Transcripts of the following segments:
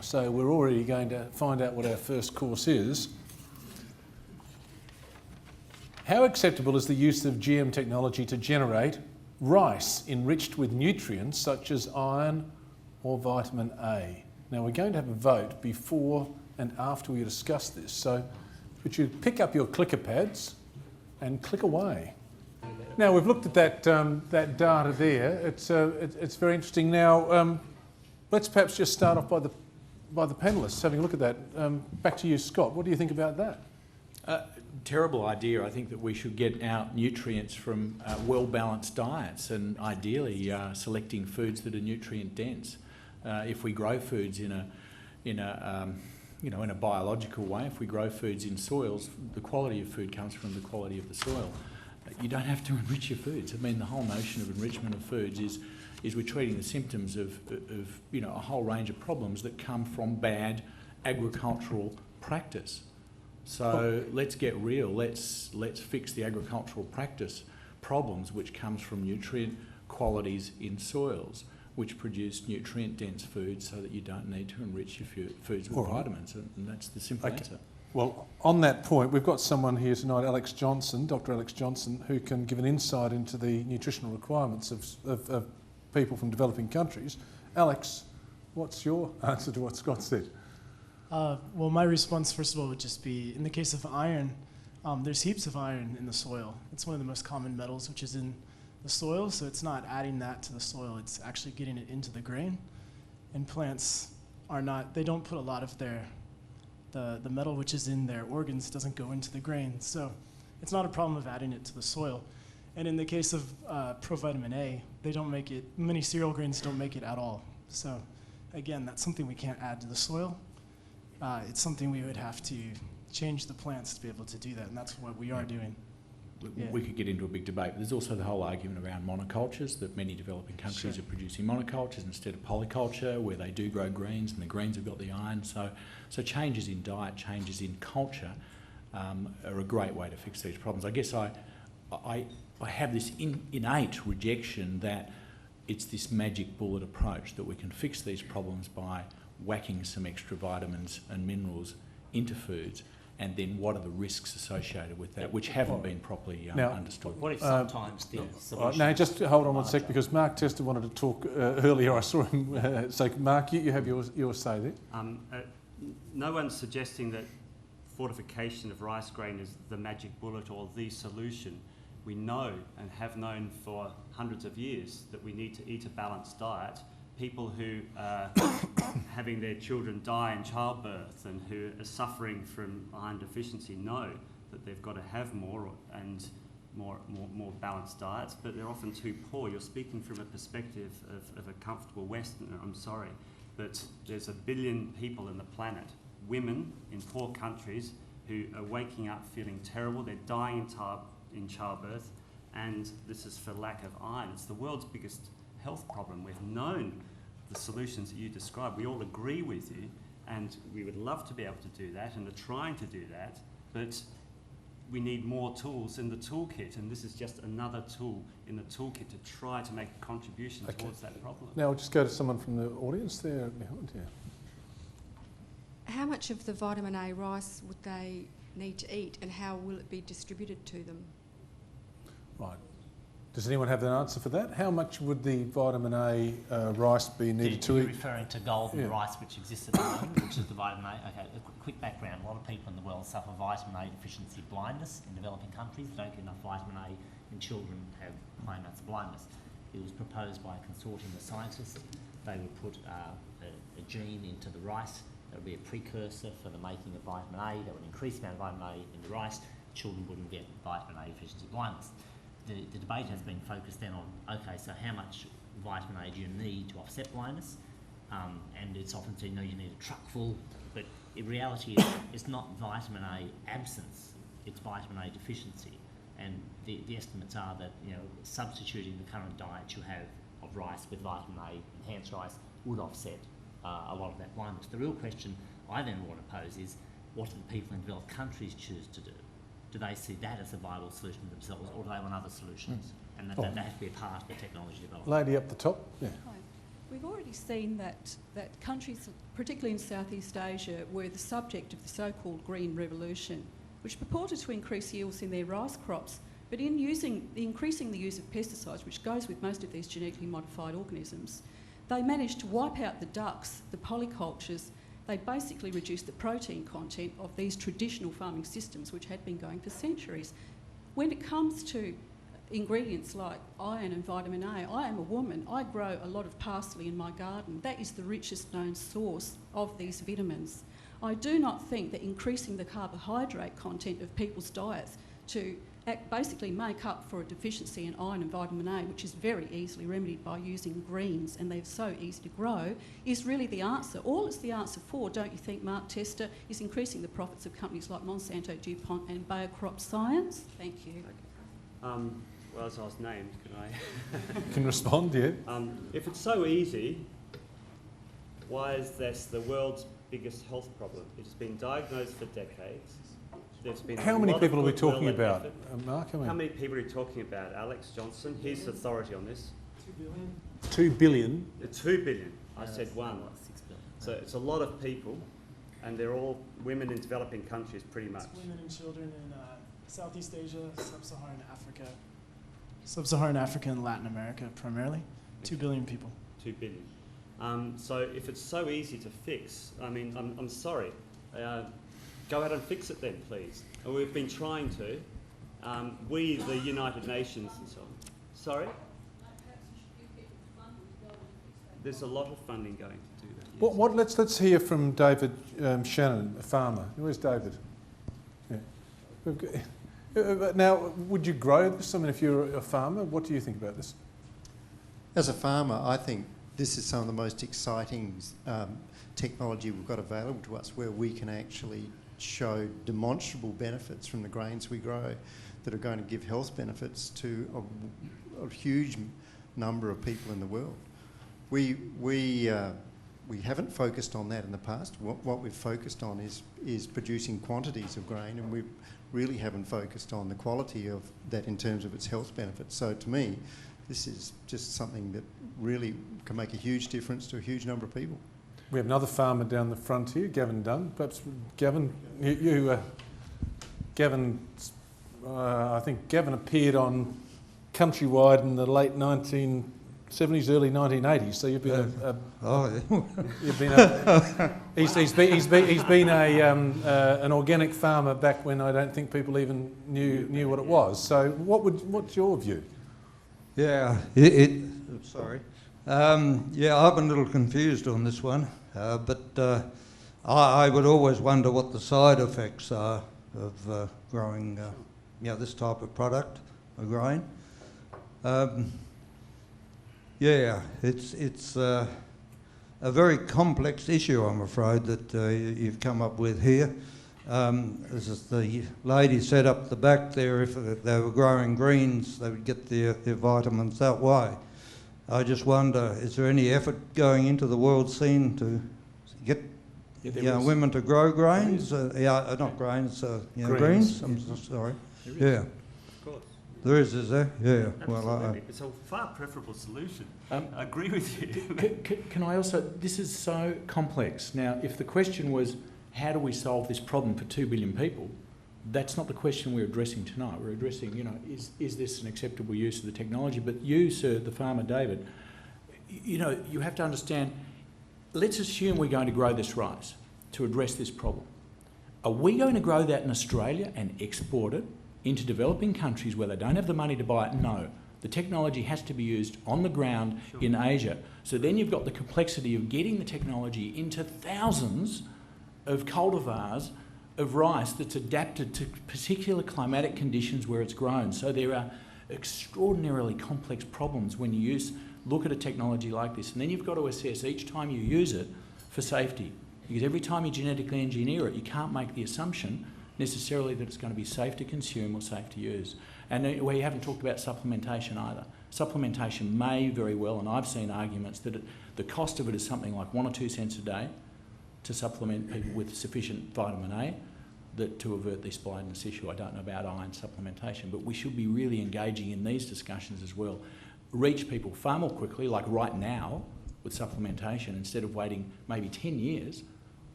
So we're already going to find out what our first course is. How acceptable is the use of GM technology to generate rice enriched with nutrients such as iron or vitamin A? Now we're going to have a vote before and after we discuss this. So would you pick up your clicker pads and click away. Now we've looked at that data there. It's very interesting. Now let's perhaps just start off by the panellists having a look at that. Back to you, Scott. What do you think about that? Terrible idea. I think that we should get our nutrients from well-balanced diets, and ideally selecting foods that are nutrient dense. If we grow foods in a biological way, if we grow foods in soils, the quality of food comes from the quality of the soil. You don't have to enrich your foods. I mean, the whole notion of enrichment of foods is we're treating the symptoms of a whole range of problems that come from bad agricultural practice. So let's get real. Let's fix the agricultural practice problems which comes from nutrient qualities in soils, which produce nutrient-dense foods, so that you don't need to enrich your foods with vitamins, and that's the simple answer. Well, on that point, we've got someone here tonight, Dr. Alex Johnson, who can give an insight into the nutritional requirements of people from developing countries. Alex, what's your answer to what Scott said? Well, my response, first of all, would just be, in the case of iron, there's heaps of iron in the soil. It's one of the most common metals which is in the soil, so it's not adding that to the soil, it's actually getting it into the grain. And plants they don't put a lot of the metal which is in their organs doesn't go into the grain, so it's not a problem of adding it to the soil. And in the case of provitamin A, many cereal grains don't make it at all. So again, that's something we can't add to the soil. It's something we would have to change the plants to be able to do that, and that's what we are doing. We could get into a big debate. There's also the whole argument around monocultures, that many developing countries are producing monocultures instead of polyculture, where they do grow greens, and the greens have got the iron. So changes in diet, changes in culture are a great way to fix these problems. I guess I have this innate rejection that it's this magic bullet approach, that we can fix these problems by whacking some extra vitamins and minerals into foods, and then what are the risks associated with that, which haven't been properly understood. What if sometimes the solution... No, just hold on one sec, because Mark Tester wanted to talk earlier. I saw him. So, Mark, you have your say there. No one's suggesting that fortification of rice grain is the magic bullet or the solution. We know and have known for hundreds of years that we need to eat a balanced diet. People who are having their children die in childbirth and who are suffering from iron deficiency know that they've got to have more balanced diets, but they're often too poor. You're speaking from a perspective of a comfortable Westerner, I'm sorry, but there's 1 billion people on the planet, women in poor countries, who are waking up feeling terrible. They're dying in childbirth, and this is for lack of iron. It's the world's biggest health problem. We've known the solutions that you described. We all agree with you, and we would love to be able to do that and are trying to do that, but we need more tools in the toolkit, and this is just another tool in the toolkit to try to make a contribution towards that problem. Now we'll just go to someone from the audience there behind here. How much of the vitamin A rice would they need to eat, and how will it be distributed to them? Right. Does anyone have an answer for that? How much would the vitamin A rice be needed to eat? You're referring to golden rice, which exists at the moment, which is the vitamin A. Okay, a quick background. A lot of people in the world suffer vitamin A deficiency blindness in developing countries. They don't get enough vitamin A, and children have high amounts of blindness. It was proposed by a consortium of scientists. They would put a gene into the rice that would be a precursor for the making of vitamin A, that would increase the amount of vitamin A in the rice. Children wouldn't get vitamin A deficiency blindness. The debate has been focused then on, okay, so how much vitamin A do you need to offset blindness? And it's often said, no, you need a truck full, but in reality it's not vitamin A absence, it's vitamin A deficiency. And the estimates are that, substituting the current diet you have of rice with vitamin A, enhanced rice, would offset a lot of that blindness. The real question I then want to pose is, what do the people in developed countries choose to do? Do they see that as a viable solution for themselves, or do they want other solutions? And that has to be a part of the technology development. Lady up the top. Yeah. Hi. We've already seen that countries, particularly in Southeast Asia, were the subject of the so-called Green Revolution, which purported to increase yields in their rice crops. But in increasing the use of pesticides, which goes with most of these genetically modified organisms, they managed to wipe out the ducks, the polycultures. They basically reduced the protein content of these traditional farming systems, which had been going for centuries. When it comes to ingredients like iron and vitamin A, I am a woman. I grow a lot of parsley in my garden. That is the richest known source of these vitamins. I do not think that increasing the carbohydrate content of people's diets to basically make up for a deficiency in iron and vitamin A, which is very easily remedied by using greens, and they're so easy to grow, is really the answer. All it's the answer for, don't you think, Mark Tester, is increasing the profits of companies like Monsanto, DuPont and Bayer Crop Science? Thank you. Well, as I was named, can I? You can respond, yeah. If it's so easy, why is this the world's biggest health problem? It's been diagnosed for decades. There's been How many people are we talking about, Mark? How many people are we talking about? Alex Johnson, he's the authority on this. 2 billion. 2 billion? 2 billion. I said 1. 6 billion. So it's a lot of people, and they're all women in developing countries, pretty much. It's women and children in Southeast Asia, Sub-Saharan Africa and Latin America primarily. 2 billion people. 2 billion. So if it's so easy to fix, I mean, I'm sorry. Go out and fix it then, please. And we've been trying to. We, the United Nations and so on. Sorry? There's a lot of funding going to do that. Yes. Let's hear from David Shannon, a farmer. Where's David? Yeah. Now, would you grow this? I mean, if you're a farmer, what do you think about this? As a farmer, I think this is some of the most exciting technology we've got available to us, where we can actually show demonstrable benefits from the grains we grow that are going to give health benefits to a huge number of people in the world. We haven't focused on that in the past. What we've focused on is producing quantities of grain, and we really haven't focused on the quality of that in terms of its health benefits. So to me, this is just something that really can make a huge difference to a huge number of people. We have another farmer down the front here, Gavin Dunn. Perhaps Gavin, I think Gavin appeared on Countrywide in the late 1970s, early 1980s. So you've been he's been an organic farmer back when I don't think people even knew what it was. So what's your view? Yeah, sorry. Yeah, I've been a little confused on this one, but I would always wonder what the side effects are of growing this type of product, of grain. Yeah, it's a very complex issue, I'm afraid, that you've come up with here. As the lady said up the back there, if they were growing greens, they would get their vitamins that way. I just wonder, is there any effort going into the world scene to get women to grow grains? Not grains, greens. I'm sorry. Yeah. Of course. There is there? Yeah. Absolutely. Well, it's a far preferable solution. I agree with you. Can I also, this is so complex. Now, if the question was, how do we solve this problem for 2 billion people? That's not the question we're addressing tonight. We're addressing, is this an acceptable use of the technology? But you, sir, the farmer, David, you have to understand, let's assume we're going to grow this rice to address this problem. Are we going to grow that in Australia and export it into developing countries where they don't have the money to buy it? No. The technology has to be used on the ground in Asia. So then you've got the complexity of getting the technology into thousands of cultivars of rice that's adapted to particular climatic conditions where it's grown. So there are extraordinarily complex problems when you look at a technology like this. And then you've got to assess each time you use it for safety. Because every time you genetically engineer it, you can't make the assumption necessarily that it's going to be safe to consume or safe to use. And we haven't talked about supplementation either. Supplementation may very well, and I've seen arguments that the cost of it is something like 1 or 2 cents a day to supplement people with sufficient vitamin A to avert this blindness issue. I don't know about iron supplementation, but we should be really engaging in these discussions as well. Reach people far more quickly, like right now, with supplementation instead of waiting maybe 10 years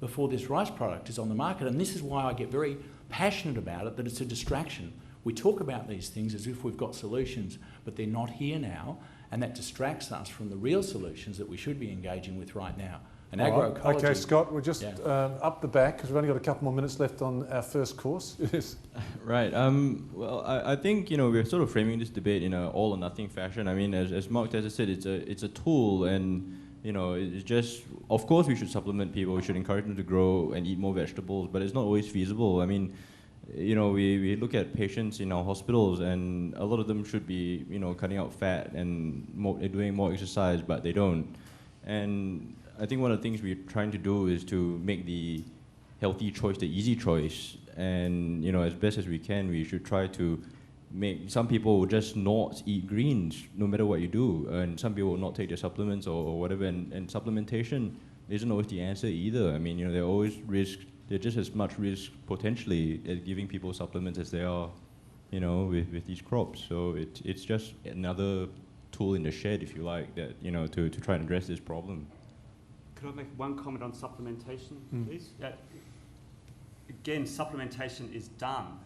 before this rice product is on the market. And this is why I get very passionate about it, that it's a distraction. We talk about these things as if we've got solutions, but they're not here now, and that distracts us from the real solutions that we should be engaging with right now. And agroecology... Okay, Scott, we're just up the back because we've only got a couple more minutes left on our first course. Right. Well, I think, you know, we're sort of framing this debate in an all or nothing fashion. I mean, as Mark Tessa said, it's a tool, and you know, it's just, of course we should supplement people, we should encourage them to grow and eat more vegetables, but it's not always feasible. I mean, you know, we look at patients in our hospitals, and a lot of them should be, you know, cutting out fat and doing more exercise, but they don't. And I think one of the things we're trying to do is to make the healthy choice the easy choice. And, you know, as best as we can, we should try to make, some people will just not eat greens no matter what you do, and some people will not take their supplements or whatever, and supplementation isn't always the answer either. I mean, you know, there are always risks, there's just as much risk potentially at giving people supplements as there are, you know, with these crops. So it's just another tool in the shed, if you like, that, you know, to try and address this problem. Could I make one comment on supplementation, please? Again, supplementation is done.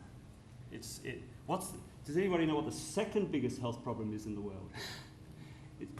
Does anybody know what the second biggest health problem is in the world?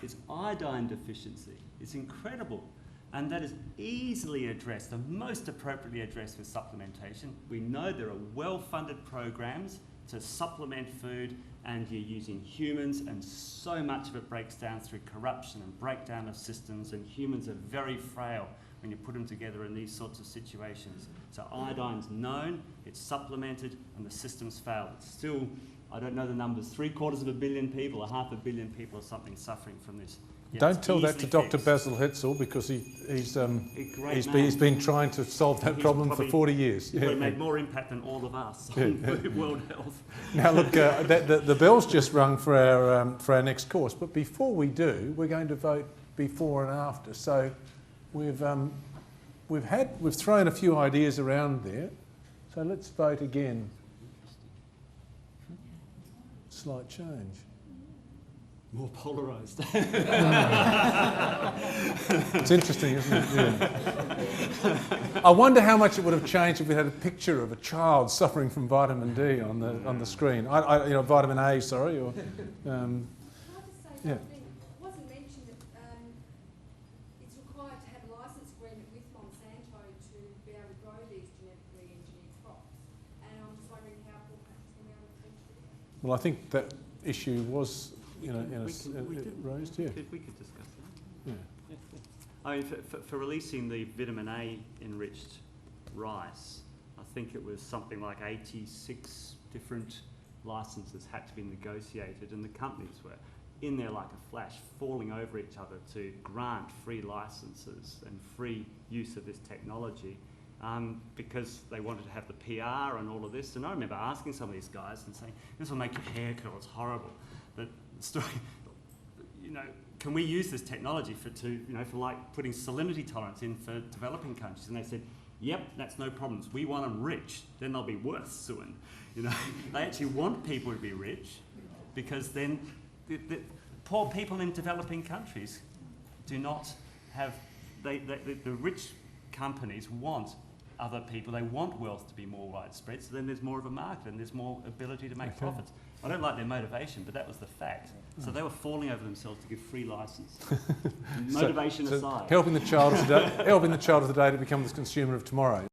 It's iodine deficiency. It's incredible. And that is easily addressed, and most appropriately addressed with supplementation. We know there are well-funded programs to supplement food, and you're using humans, and so much of it breaks down through corruption and breakdown of systems, and humans are very frail when you put them together in these sorts of situations. So iodine's known, it's supplemented, and the systems fail. It's still, I don't know the numbers, 750 million people, 500 million people or something suffering from this. Yeah, don't tell that to Dr. Basil Hetzel, because he's been trying to solve that problem for 40 years. He's made more impact than all of us on World Health. Now look, the bell's just rung for our next course, but before we do, we're going to vote before and after. So we've thrown a few ideas around there. So let's vote again. Slight change. More polarised. It's interesting, isn't it? Yeah. I wonder how much it would have changed if we had a picture of a child suffering from vitamin D on the screen. You know, vitamin A, sorry. Or, Can I just say something? It wasn't mentioned that it's required to have a licence agreement with Monsanto to be able to grow these genetically engineered crops. And I'm just wondering how poor practice can be able to do that. well, I think that issue was, you know, raised. Yeah. We could discuss that. Yeah. I mean, for releasing the vitamin A enriched rice, I think it was something like 86 different licenses had to be negotiated, and the companies were in there like a flash, falling over each other to grant free licenses and free use of this technology, because they wanted to have the PR and all of this. And I remember asking some of these guys and saying, "This will make your hair curl. It's horrible." But story, you know, can we use this technology for like putting salinity tolerance in for developing countries? And they said, "Yep, that's no problems. We want them rich. Then they'll be worth soon." You know, they actually want people to be rich, because then the poor people in developing countries do not have. The rich companies want other people. They want wealth to be more widespread. So then there's more of a market and there's more ability to make profits. I don't like their motivation, but that was the fact. So they were falling over themselves to give free license. Motivation aside. Helping the child of the day to become the consumer of tomorrow.